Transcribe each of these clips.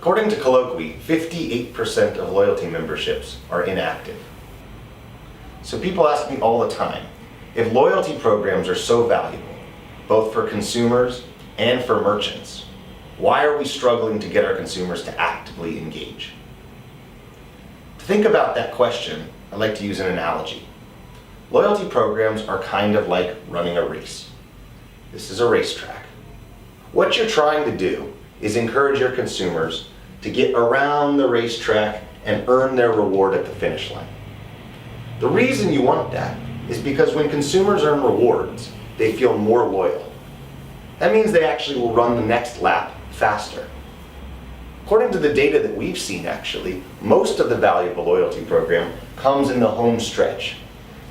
According to Colloquy, 58% of loyalty memberships are inactive. So people ask me all the time, if loyalty programs are so valuable, both for consumers and for merchants, why are we struggling to get our consumers to actively engage? To think about that question, I'd like to use an analogy. Loyalty programs are kind of like running a race. This is a racetrack. What you're trying to do is encourage your consumers to get around the racetrack and earn their reward at the finish line. The reason you want that is because when consumers earn rewards, they feel more loyal. That means they actually will run the next lap faster. According to the data that we've seen actually, most of the value of a loyalty program comes in the home stretch.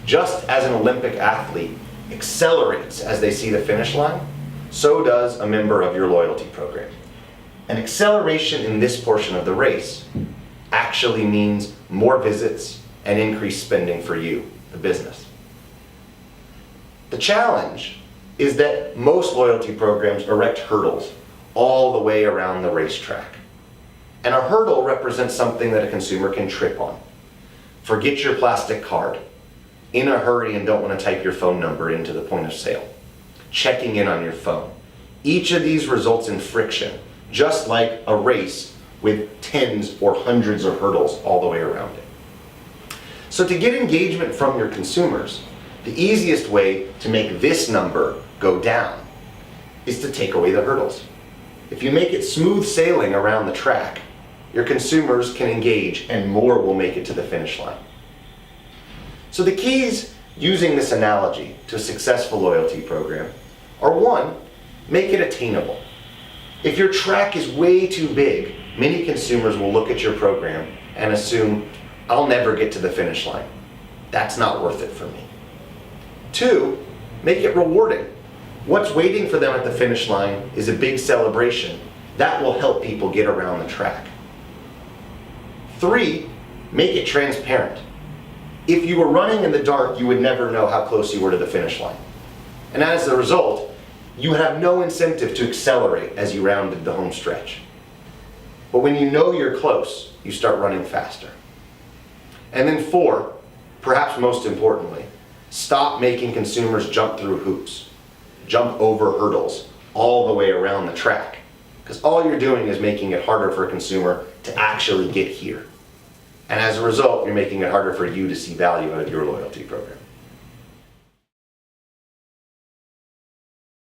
Just as an Olympic athlete accelerates as they see the finish line, so does a member of your loyalty program. An acceleration in this portion of the race actually means more visits and increased spending for you, the business. The challenge is that most loyalty programs erect hurdles all the way around the racetrack. And a hurdle represents something that a consumer can trip on. Forget your plastic card, in a hurry and don't want to type your phone number into the point of sale, checking in on your phone. Each of these results in friction, just like a race with tens or hundreds of hurdles all the way around it. So to get engagement from your consumers, the easiest way to make this number go down is to take away the hurdles. If you make it smooth sailing around the track, your consumers can engage and more will make it to the finish line. So the keys using this analogy to a successful loyalty program are: one, make it attainable. If your track is way too big, many consumers will look at your program and assume, I'll never get to the finish line. That's not worth it for me. Two, make it rewarding. What's waiting for them at the finish line is a big celebration. That will help people get around the track. Three, make it transparent. If you were running in the dark, you would never know how close you were to the finish line. And as a result, you would have no incentive to accelerate as you rounded the home stretch. But when you know you're close, you start running faster. And then four, perhaps most importantly, stop making consumers jump through hoops, jump over hurdles all the way around the track. Because all you're doing is making it harder for a consumer to actually get here. And as a result, you're making it harder for you to see value out of your loyalty program.